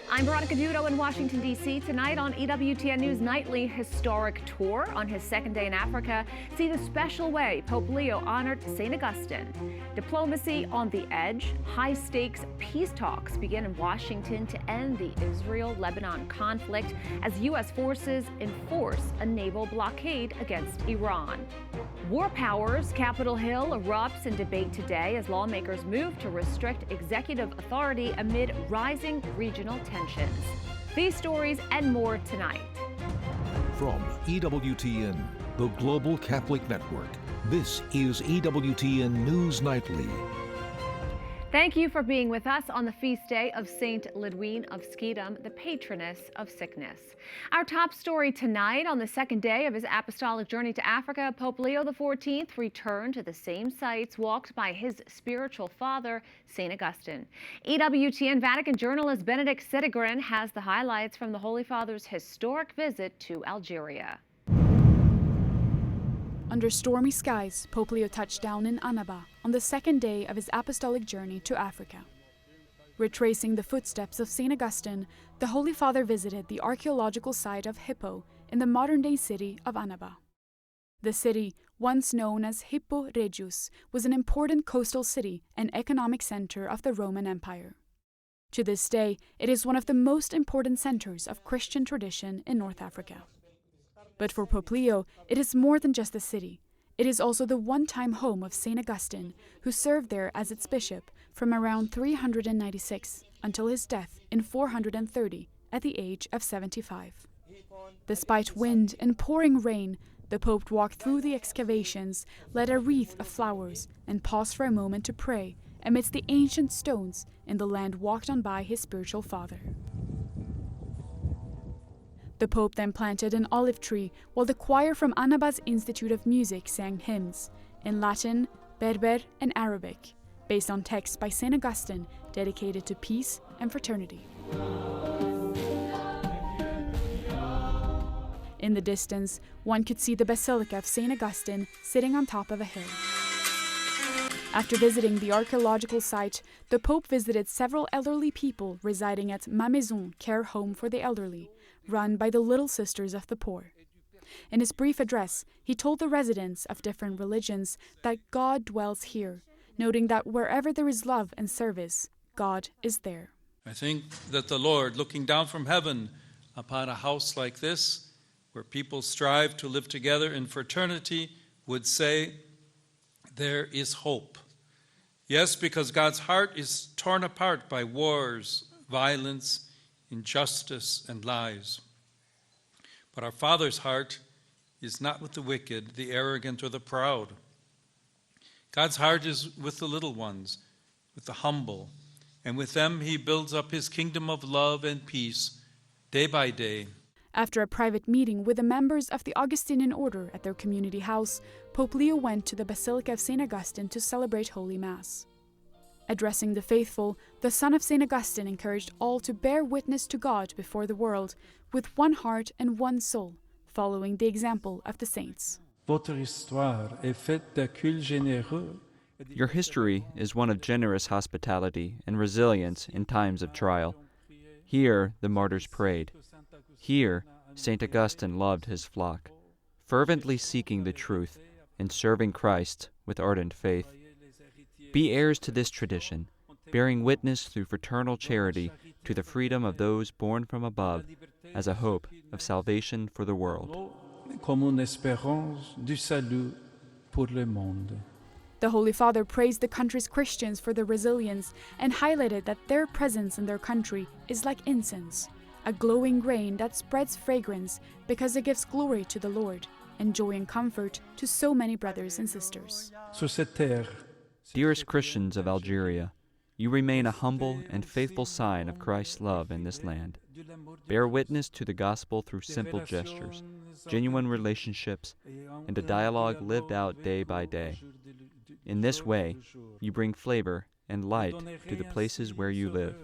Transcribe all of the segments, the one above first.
I'm Veronica Dudo in Washington, D.C. Tonight on EWTN News Nightly Historic Tour. On his second day in Africa, see the special way Pope Leo honored St. Augustine. Diplomacy on the edge. High-stakes peace talks begin in Washington to end the Israel-Lebanon conflict as U.S. forces enforce a naval blockade against Iran. War powers. Capitol Hill erupts in debate today as lawmakers move to restrict executive authority amid rising regional tensions. These stories and more tonight. From EWTN, the Global Catholic Network, this is EWTN News Nightly. Thank you for being with us on the feast day of Saint Lidwine of Skedum, the patroness of sickness. Our top story tonight, on the second day of his apostolic journey to Africa, Pope Leo XIV returned to the same sites walked by his spiritual father, St. Augustine. EWTN Vatican journalist Benedict Sidegren has the highlights from the Holy Father's historic visit to Algeria. Under stormy skies, Pope Leo touched down in Annaba on the second day of his apostolic journey to Africa. Retracing the footsteps of St. Augustine, the Holy Father visited the archaeological site of Hippo in the modern-day city of Annaba. The city, once known as Hippo Regius, was an important coastal city and economic center of the Roman Empire. To this day, it is one of the most important centers of Christian tradition in North Africa. But for Pope Leo, it is more than just a city. It is also the one-time home of St. Augustine, who served there as its bishop from around 396 until his death in 430 at the age of 75. Despite wind and pouring rain, the Pope walked through the excavations, led a wreath of flowers, and paused for a moment to pray amidst the ancient stones in the land walked on by his spiritual father. The Pope then planted an olive tree while the choir from Annaba's Institute of Music sang hymns in Latin, Berber, and Arabic, based on texts by St. Augustine dedicated to peace and fraternity. In the distance, one could see the Basilica of St. Augustine sitting on top of a hill. After visiting the archaeological site, the Pope visited several elderly people residing at Ma Maison Care Home for the Elderly, run by the Little Sisters of the Poor. In his brief address, he told the residents of different religions that God dwells here, noting that wherever there is love and service, God is there. I think that the Lord, looking down from heaven upon a house like this, where people strive to live together in fraternity, would say, there is hope. Yes, because God's heart is torn apart by wars, violence, injustice, and lies. But our Father's heart is not with the wicked, the arrogant, or the proud. God's heart is with the little ones, with the humble, and with them he builds up his kingdom of love and peace day by day. After a private meeting with the members of the Augustinian order at their community house, Pope Leo went to the Basilica of St. Augustine to celebrate Holy Mass. Addressing the faithful, the son of St. Augustine encouraged all to bear witness to God before the world with one heart and one soul, following the example of the saints. Your history is one of generous hospitality and resilience in times of trial. Here the martyrs prayed. Here St. Augustine loved his flock, fervently seeking the truth and serving Christ with ardent faith. Be heirs to this tradition, bearing witness through fraternal charity to the freedom of those born from above as a hope of salvation for the world. The Holy Father praised the country's Christians for their resilience and highlighted that their presence in their country is like incense, a glowing grain that spreads fragrance because it gives glory to the Lord and joy and comfort to so many brothers and sisters. Dearest Christians of Algeria, you remain a humble and faithful sign of Christ's love in this land. Bear witness to the gospel through simple gestures, genuine relationships, and a dialogue lived out day by day. In this way, you bring flavor and light to the places where you live.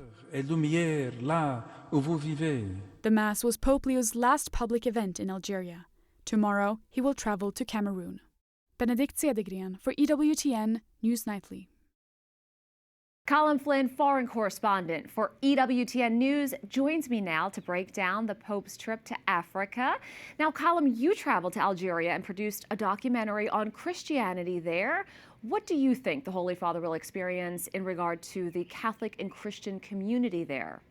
The Mass was Pope Leo's last public event in Algeria. Tomorrow, he will travel to Cameroon. Benedict Sidegren for EWTN News Nightly. Colin Flynn, foreign correspondent for EWTN News, joins me now to break down the Pope's trip to Africa. Now, Colin, you traveled to Algeria and produced a documentary on Christianity there. What do you think the Holy Father will experience in regard to the Catholic and Christian community there?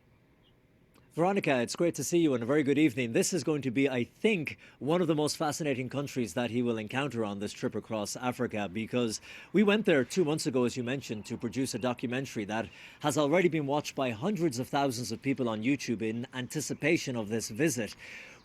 Veronica, it's great to see you and a very good evening. This is going to be, I think, one of the most fascinating countries that he will encounter on this trip across Africa, because we went there 2 months ago, as you mentioned, to produce a documentary that has already been watched by hundreds of thousands of people on YouTube in anticipation of this visit.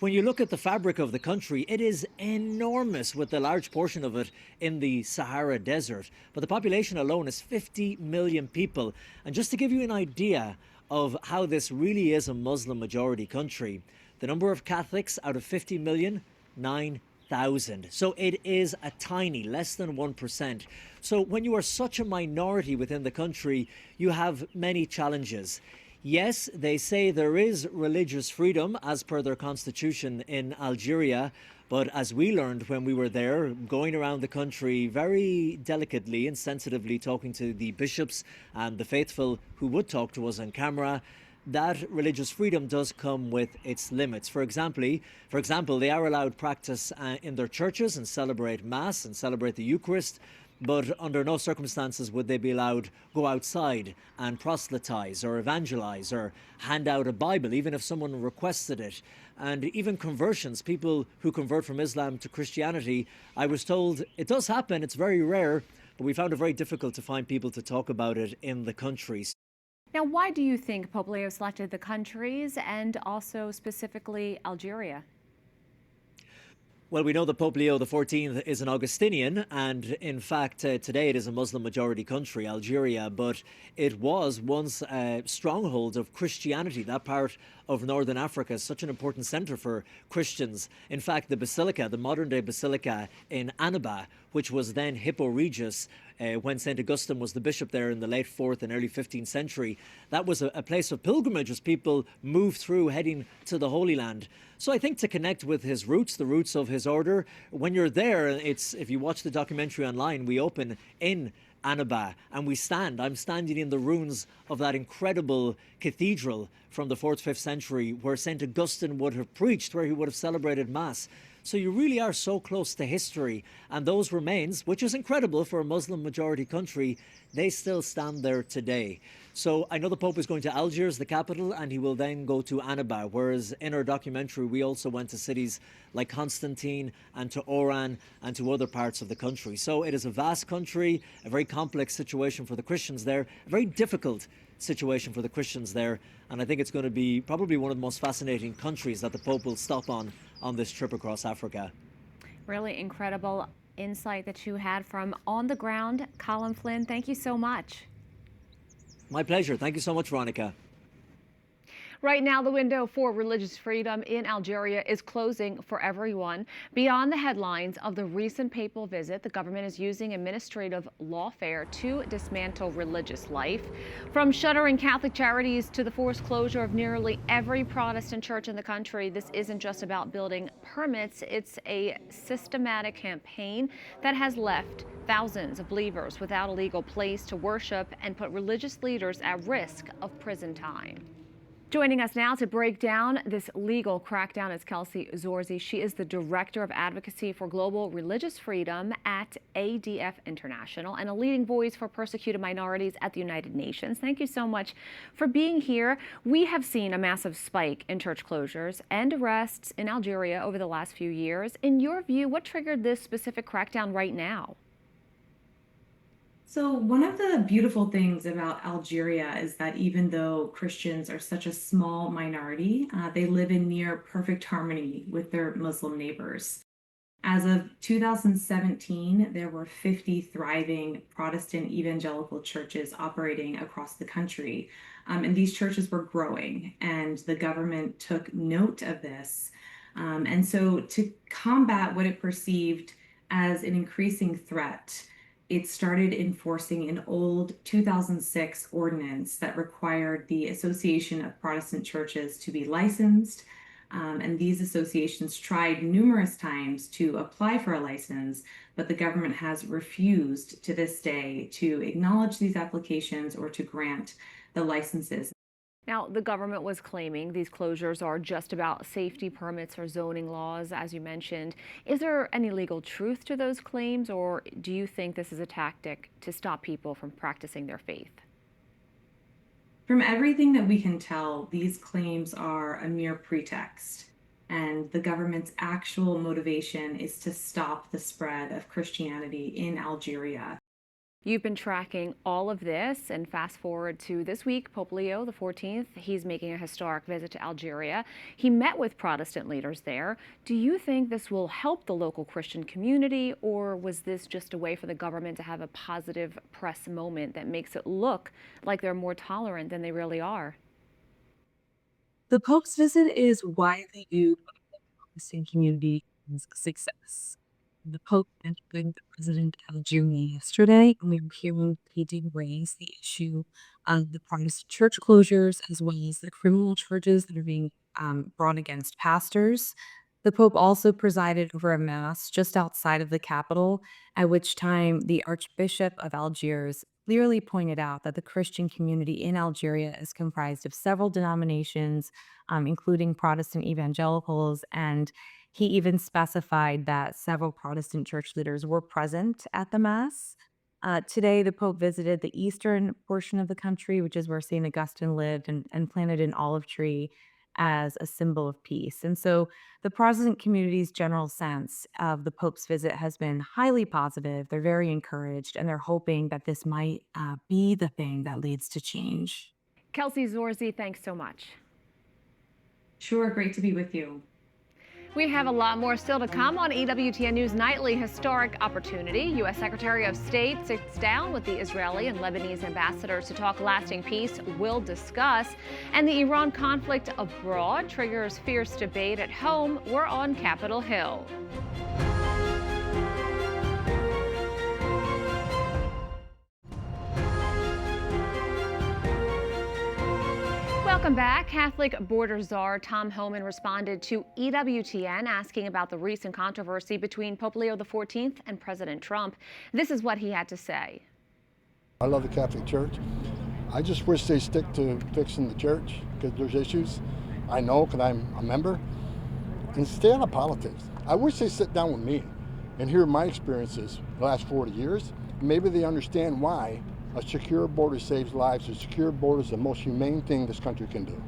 When you look at the fabric of the country, it is enormous, with a large portion of it in the Sahara Desert. But the population alone is 50 million people. And just to give you an idea of how this really is a Muslim majority country, the number of Catholics out of 50 million, 9,000. So it is a tiny, less than 1%. So when you are such a minority within the country, you have many challenges. Yes, they say there is religious freedom as per their constitution in Algeria. But as we learned when we were there, going around the country very delicately and sensitively, talking to the bishops and the faithful who would talk to us on camera, that religious freedom does come with its limits. For example, they are allowed practice in their churches and celebrate Mass and celebrate the Eucharist, but under no circumstances would they be allowed go outside and proselytize or evangelize or hand out a Bible, even if someone requested it. And even conversions, people who convert from Islam to Christianity, I was told it does happen, it's very rare, but we found it very difficult to find people to talk about it in the countries. Now, why do you think Pope Leo selected the countries and also specifically Algeria? Well, we know that Pope Leo XIV is an Augustinian, and in fact, today it is a Muslim-majority country, Algeria, but it was once a stronghold of Christianity. That part of Northern Africa is such an important centre for Christians. In fact, the basilica, the modern-day basilica in Annaba, which was then Hippo Regius, when St. Augustine was the bishop there in the late 4th and early 15th century, that was a place of pilgrimage as people moved through heading to the Holy Land. So I think to connect with his roots, the roots of his order, when you're there, if you watch the documentary online, we open in Annaba and I'm standing in the ruins of that incredible cathedral from the 4th, 5th century where St. Augustine would have preached, where he would have celebrated Mass. So you really are so close to history, and those remains, which is incredible for a Muslim majority country, they still stand there today. So I know the Pope is going to Algiers, the capital, and he will then go to Annaba, whereas in our documentary we also went to cities like Constantine and to Oran and to other parts of the country. So it is a vast country, a very complex situation for the Christians there, a very difficult situation for the Christians there, and I think it's going to be probably one of the most fascinating countries that the Pope will stop on this trip across Africa. Really incredible insight that you had from on the ground. Colin Flynn, thank you so much. My pleasure. Thank you so much, Veronica. Right now, the window for religious freedom in Algeria is closing for everyone. Beyond the headlines of the recent papal visit, the government is using administrative lawfare to dismantle religious life. From shuttering Catholic charities to the forced closure of nearly every Protestant church in the country, this isn't just about building permits. It's a systematic campaign that has left thousands of believers without a legal place to worship and put religious leaders at risk of prison time. Joining us now to break down this legal crackdown is Kelsey Zorzi. She is the Director of Advocacy for Global Religious Freedom at ADF International and a leading voice for persecuted minorities at the United Nations. Thank you so much for being here. We have seen a massive spike in church closures and arrests in Algeria over the last few years. In your view, what triggered this specific crackdown right now? So one of the beautiful things about Algeria is that even though Christians are such a small minority, they live in near perfect harmony with their Muslim neighbors. As of 2017, there were 50 thriving Protestant evangelical churches operating across the country. And these churches were growing, and the government took note of this. And so to combat what it perceived as an increasing threat, it started enforcing an old 2006 ordinance that required the Association of Protestant Churches to be licensed, And these associations tried numerous times to apply for a license, but the government has refused to this day to acknowledge these applications or to grant the licenses. Now, the government was claiming these closures are just about safety permits or zoning laws, as you mentioned. Is there any legal truth to those claims, or do you think this is a tactic to stop people from practicing their faith? From everything that we can tell, these claims are a mere pretext, and the government's actual motivation is to stop the spread of Christianity in Algeria. You've been tracking all of this, and fast forward to this week, Pope Leo XIV, he's making a historic visit to Algeria. He met with Protestant leaders there. Do you think this will help the local Christian community, or was this just a way for the government to have a positive press moment that makes it look like they're more tolerant than they really are? The Pope's visit is widely viewed by the Protestant community as a success. The Pope met with the President of Algeria yesterday, and we were hearing he did raise the issue of the Protestant church closures as well as the criminal charges that are being brought against pastors. The Pope also presided over a mass just outside of the capital, at which time the Archbishop of Algiers clearly pointed out that the Christian community in Algeria is comprised of several denominations, including Protestant evangelicals, and he even specified that several Protestant church leaders were present at the Mass. Today, the Pope visited the eastern portion of the country, which is where St. Augustine lived, and planted an olive tree as a symbol of peace. And so the Protestant community's general sense of the Pope's visit has been highly positive. They're very encouraged, and they're hoping that this might be the thing that leads to change. Kelsey Zorzi, thanks so much. Sure, great to be with you. We have a lot more still to come on EWTN News Nightly. Historic opportunity. U.S. Secretary of State sits down with the Israeli and Lebanese ambassadors to talk lasting peace. We'll discuss. And the Iran conflict abroad triggers fierce debate at home. We're on Capitol Hill. Welcome back. Catholic border czar Tom Homan responded to EWTN asking about the recent controversy between Pope Leo XIV and President Trump. This is what he had to say. I love the Catholic Church. I just wish they stick to fixing the church because there's issues. I know because I'm a member. And stay out of politics. I wish they sit down with me and hear my experiences the last 40 years. Maybe they understand why a secure border saves lives. A secure border is the most humane thing this country can do.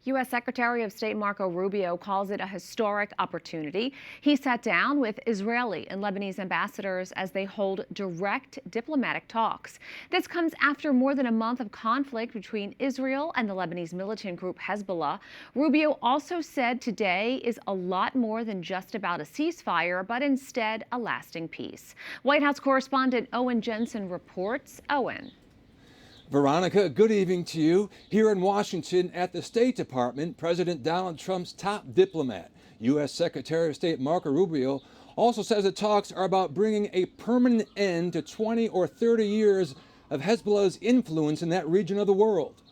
U.S. Secretary of State Marco Rubio calls it a historic opportunity. He sat down with Israeli and Lebanese ambassadors as they hold direct diplomatic talks. This comes after more than a month of conflict between Israel and the Lebanese militant group Hezbollah. Rubio also said today is a lot more than just about a ceasefire, but instead a lasting peace. White House correspondent Owen Jensen reports. Owen. Veronica, good evening to you. Here in Washington at the State Department, President Donald Trump's top diplomat, U.S. Secretary of State Marco Rubio, also says the talks are about bringing a permanent end to 20 or 30 years of Hezbollah's influence in that region of the world.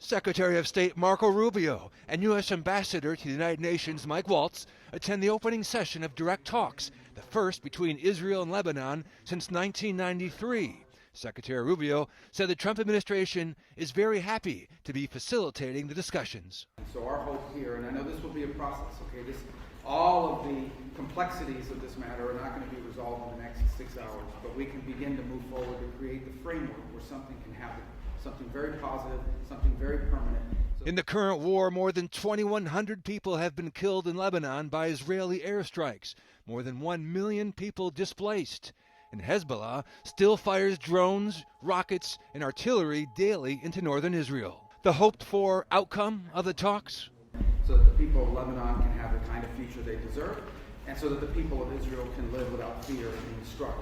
Secretary of State Marco Rubio and U.S. Ambassador to the United Nations Mike Waltz attend the opening session of direct talks, the first between Israel and Lebanon since 1993. Secretary Rubio said the Trump administration is very happy to be facilitating the discussions. So our hope here, and I know this will be a process, okay, all of the complexities of this matter are not going to be resolved in the next 6 hours, but we can begin to move forward to create the framework where something can happen, something very positive, something very permanent. In the current war, more than 2,100 people have been killed in Lebanon by Israeli airstrikes, more than 1 million people displaced. And Hezbollah still fires drones, rockets, and artillery daily into northern Israel. The hoped-for outcome of the talks? So that the people of Lebanon can have the kind of future they deserve, and so that the people of Israel can live without fear of being struck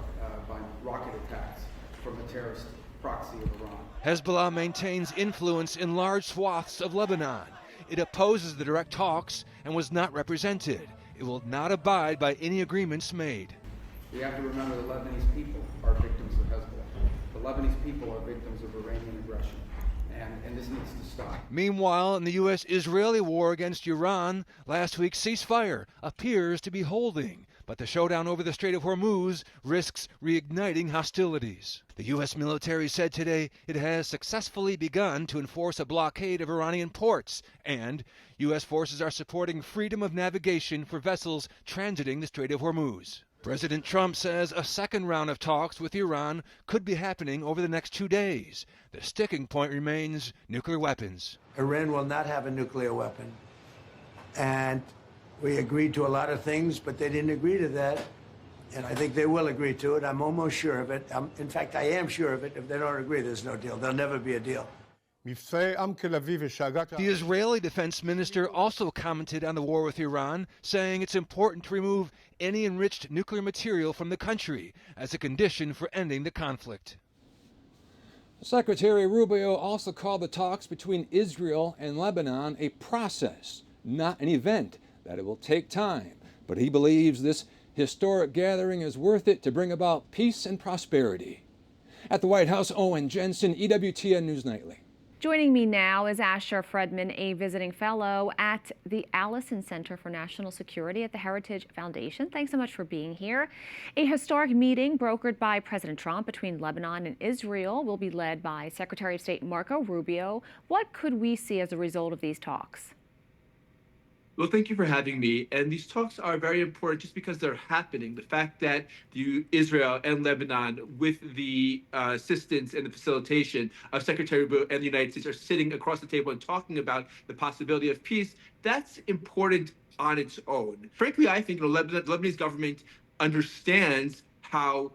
by rocket attacks from a terrorist proxy of Iran. Hezbollah maintains influence in large swaths of Lebanon. It opposes the direct talks and was not represented. It will not abide by any agreements made. We have to remember the Lebanese people are victims of Hezbollah. The Lebanese people are victims of Iranian aggression. And and this needs to stop. Meanwhile, in the U.S.-Israeli war against Iran, last week's ceasefire appears to be holding, but the showdown over the Strait of Hormuz risks reigniting hostilities. The U.S. military said today it has successfully begun to enforce a blockade of Iranian ports, and U.S. forces are supporting freedom of navigation for vessels transiting the Strait of Hormuz. President Trump says a second round of talks with Iran could be happening over the next 2 days. The sticking point remains nuclear weapons. Iran will not have a nuclear weapon. And we agreed to a lot of things, but they didn't agree to that. And I think they will agree to it. I'm almost sure of it. In fact, I am sure of it. If they don't agree, there's no deal. There'll never be a deal. The Israeli defense minister also commented on the war with Iran, saying it's important to remove any enriched nuclear material from the country as a condition for ending the conflict. Secretary Rubio also called the talks between Israel and Lebanon a process, not an event, that it will take time. But he believes this historic gathering is worth it to bring about peace and prosperity. At the White House, Owen Jensen, EWTN News Nightly. Joining me now is Asher Fredman, a visiting fellow at the Allison Center for National Security at the Heritage Foundation. Thanks so much for being here. A historic meeting brokered by President Trump between Lebanon and Israel will be led by Secretary of State Marco Rubio. What could we see as a result of these talks? Well, thank you for having me. And these talks are very important just because they're happening. The fact that Israel and Lebanon, with the assistance and the facilitation of Secretary Rubio and the United States, are sitting across the table and talking about the possibility of peace, that's important on its own. Frankly, I think the Lebanese government understands how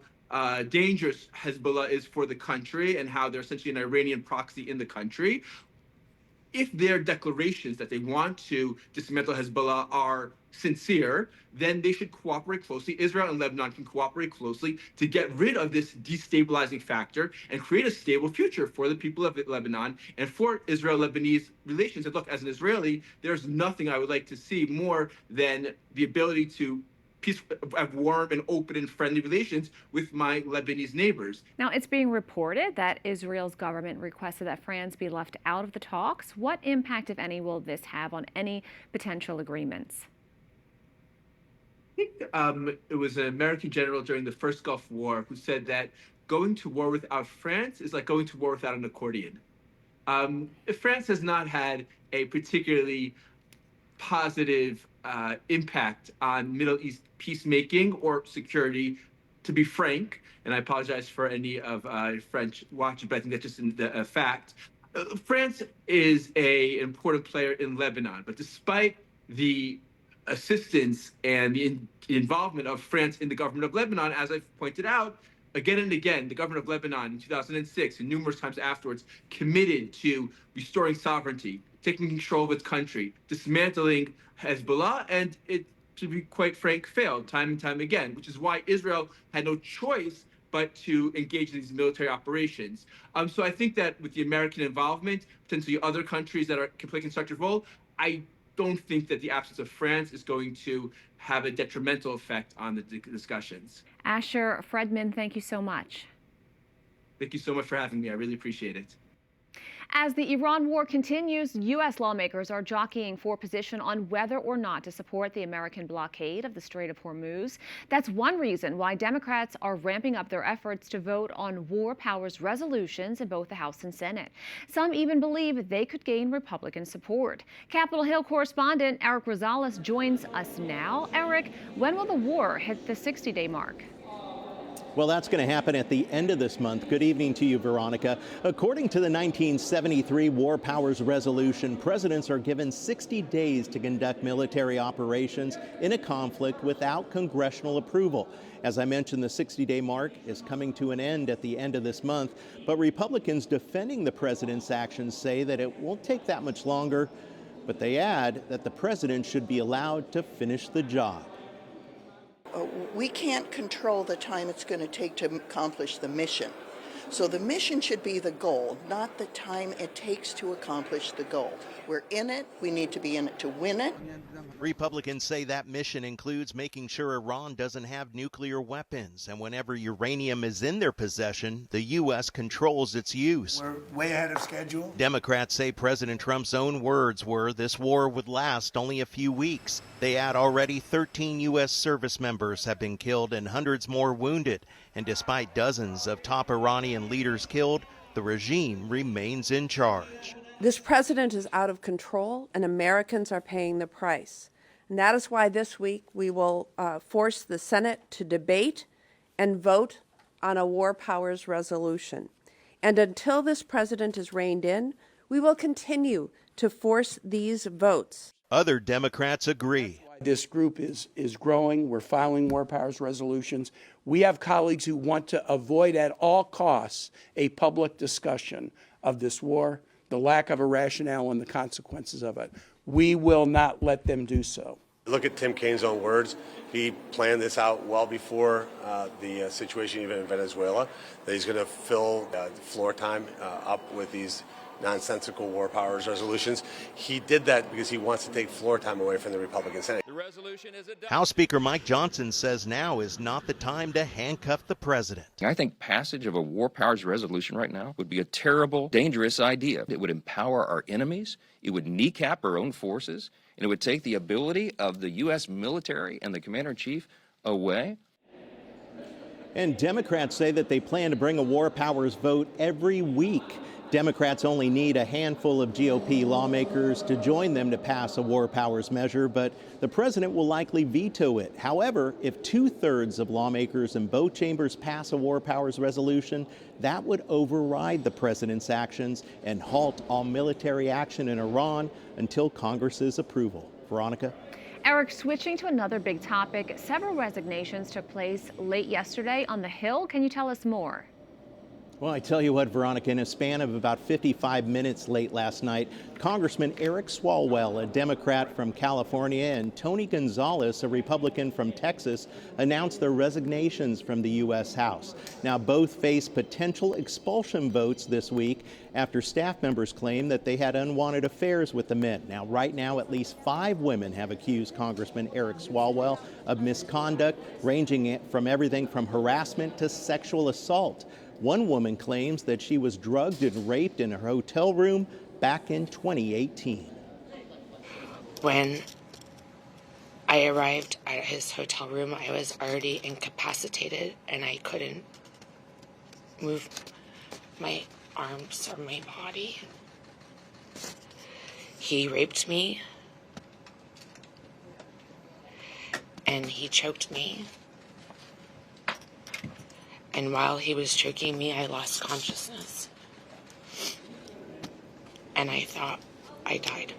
dangerous Hezbollah is for the country and how they're essentially an Iranian proxy in the country. If their declarations that they want to dismantle Hezbollah are sincere, then they should cooperate closely. Israel and Lebanon can cooperate closely to get rid of this destabilizing factor and create a stable future for the people of Lebanon and for Israel-Lebanese relations. And look, as an Israeli, there's nothing I would like to see more than the ability to have warm and open and friendly relations with my Lebanese neighbors. Now, it's being reported that Israel's government requested that France be left out of the talks. What impact, if any, will this have on any potential agreements? I think it was an American general during the first Gulf War who said that going to war without France is like going to war without an accordion. France has not had a particularly positive impact on Middle East peacemaking or security, to be frank, and I apologize for any of French watching, but I think that's just a fact. France is an important player in Lebanon, but despite the assistance and the involvement of France in the government of Lebanon, as I've pointed out, again and again, the government of Lebanon in 2006 and numerous times afterwards committed to restoring sovereignty, taking control of its country, dismantling Hezbollah, and it, to be quite frank, failed time and time again, which is why Israel had no choice but to engage in these military operations. So I think that with the American involvement, potentially other countries that can play a constructive role, I don't think that the absence of France is going to have a detrimental effect on the discussions. Asher Fredman, thank you so much. Thank you so much for having me. I really appreciate it. As the Iran war continues, U.S. lawmakers are jockeying for position on whether or not to support the American blockade of the Strait of Hormuz. That's one reason why Democrats are ramping up their efforts to vote on war powers resolutions in both the House and Senate. Some even believe they could gain Republican support. Capitol Hill correspondent Eric Rosales joins us now. Eric, when will the war hit the 60-day mark? Well, that's going to happen at the end of this month. Good evening to you, Veronica. According to the 1973 War Powers Resolution, presidents are given 60 days to conduct military operations in a conflict without congressional approval. As I mentioned, the 60-day mark is coming to an end at the end of this month, but Republicans defending the president's actions say that it won't take that much longer, but they add that the president should be allowed to finish the job. We can't control the time it's going to take to accomplish the mission, So the mission should be the goal, not the time it takes to accomplish the goal. We're in it. We need to be in it to win it. Republicans say that mission includes making sure Iran doesn't have nuclear weapons, and whenever uranium is in their possession, the U.S. controls its use. We're way ahead of schedule. Democrats say President Trump's own words were this war would last only a few weeks. They add already 13 U.S. service members have been killed and hundreds more wounded. And despite dozens of top Iranian leaders killed, the regime remains in charge. This president is out of control, and Americans are paying the price. And that is why this week we will force the Senate to debate and vote on a war powers resolution. And until this president is reined in, we will continue to force these votes. Other Democrats agree. This group is growing. We're filing war powers resolutions. We have colleagues who want to avoid at all costs a public discussion of this war, the lack of a rationale and the consequences of it. We will not let them do so. Look at Tim Kaine's own words. He planned this out well before the situation even in Venezuela, that he's going to fill the floor time up with these nonsensical war powers resolutions. He did that because he wants to take floor time away from the Republican Senate. The resolution is House Speaker Mike Johnson says now is not the time to handcuff the president. I think passage of a war powers resolution right now would be a terrible, dangerous idea. It would empower our enemies, it would kneecap our own forces, and it would take the ability of the U.S. military and the commander-in-chief away. And Democrats say that they plan to bring a war powers vote every week. Democrats only need a handful of GOP lawmakers to join them to pass a war powers measure, but the president will likely veto it. However, if 2/3 of lawmakers in both chambers pass a war powers resolution, that would override the president's actions and halt all military action in Iran until Congress's approval. Veronica? Eric, switching to another big topic, several resignations took place late yesterday on the Hill. Can you tell us more? Well, I tell you what, Veronica, in a span of about 55 minutes late last night, Congressman Eric Swalwell, a Democrat from California, and Tony Gonzalez, a Republican from Texas, announced their resignations from the U.S. House. Now, both face potential expulsion votes this week after staff members claim that they had unwanted affairs with the men. Now, right now, at least 5 women have accused Congressman Eric Swalwell of misconduct, ranging from everything from harassment to sexual assault. One woman claims that she was drugged and raped in her hotel room back in 2018. When I arrived at his hotel room, I was already incapacitated and I couldn't move my arms or my body. He raped me and he choked me. And while he was choking me, I lost consciousness. And I thought I died.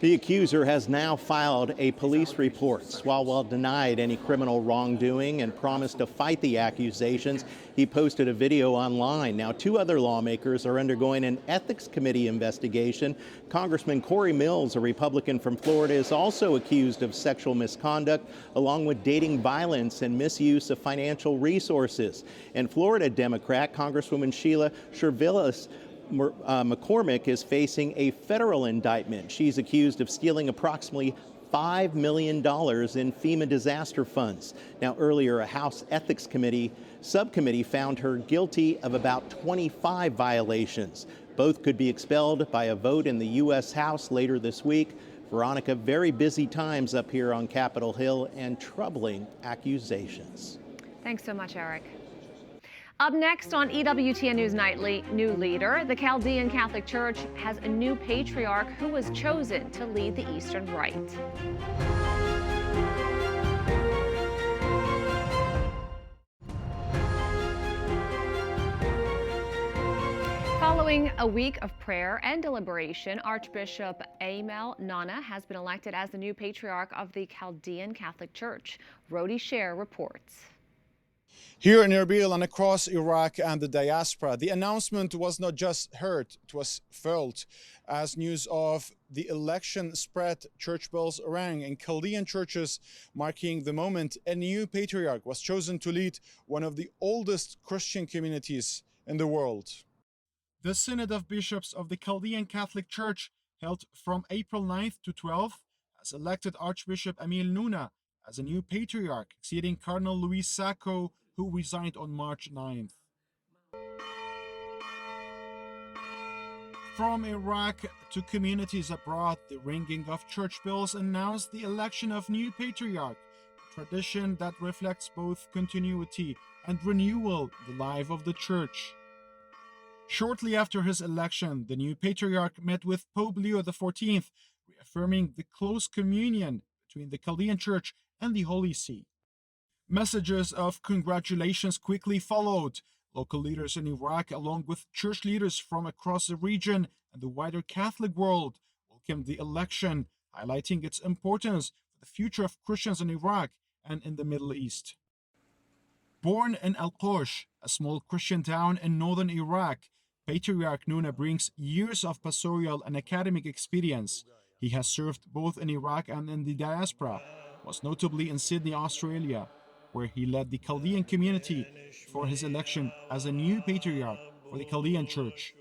The accuser has now filed a police report. Swalwell denied any criminal wrongdoing and promised to fight the accusations. He posted a video online. Now, 2 other lawmakers are undergoing an ethics committee investigation. Congressman Corey Mills, a Republican from Florida, is also accused of sexual misconduct, along with dating violence and misuse of financial resources. And Florida Democrat Congresswoman Sheila Shervillis McCormick is facing a federal indictment. She's accused of stealing approximately $5 million in FEMA disaster funds. Now, earlier, a House Ethics Committee subcommittee found her guilty of about 25 violations. Both could be expelled by a vote in the U.S. House later this week. Veronica, very busy times up here on Capitol Hill and troubling accusations. Thanks so much, Eric. Up next on EWTN News Nightly, new leader. The Chaldean Catholic Church has a new patriarch who was chosen to lead the Eastern Rite. Following a week of prayer and deliberation, Archbishop Amel Nona has been elected as the new patriarch of the Chaldean Catholic Church. Rhody Scher reports. Here in Erbil and across Iraq and the diaspora, the announcement was not just heard, it was felt as news of the election spread. Church bells rang in Chaldean churches, marking the moment a new patriarch was chosen to lead one of the oldest Christian communities in the world. The Synod of Bishops of the Chaldean Catholic Church, held from April 9th to 12th, has elected Archbishop Amel Nona as a new patriarch, succeeding Cardinal Luis Sacco, who resigned on March 9th. From Iraq to communities abroad, the ringing of church bells announced the election of new patriarch, a tradition that reflects both continuity and renewal in the life of the church. Shortly after his election, the new patriarch met with Pope Leo XIV, reaffirming the close communion between the Chaldean Church and the Holy See. Messages of congratulations quickly followed. Local leaders in Iraq, along with church leaders from across the region and the wider Catholic world, welcomed the election, highlighting its importance for the future of Christians in Iraq and in the Middle East. Born in Al-Qosh, a small Christian town in northern Iraq, Patriarch Nona brings years of pastoral and academic experience. He has served both in Iraq and in the diaspora, most notably in Sydney, Australia, where he led the Chaldean community for his election as a new patriarch for the Chaldean Church.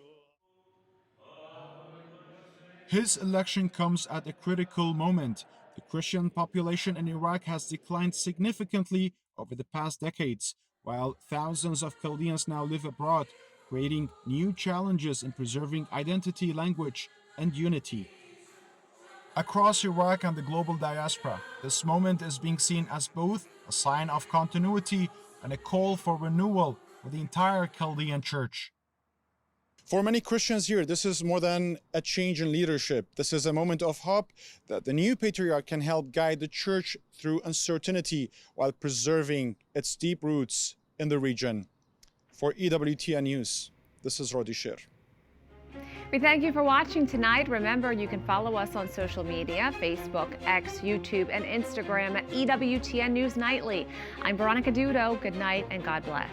His election comes at a critical moment. The Christian population in Iraq has declined significantly over the past decades, while thousands of Chaldeans now live abroad, creating new challenges in preserving identity, language, and unity. Across Iraq and the global diaspora, this moment is being seen as both a sign of continuity and a call for renewal for the entire Chaldean Church. For many Christians here, this is more than a change in leadership. This is a moment of hope that the new patriarch can help guide the church through uncertainty while preserving its deep roots in the region. For EWTN News, this is Rodi Sher. We thank you for watching tonight. Remember, you can follow us on social media, Facebook, X, YouTube, and Instagram at EWTN News Nightly. I'm Veronica Dudo. Good night and God bless.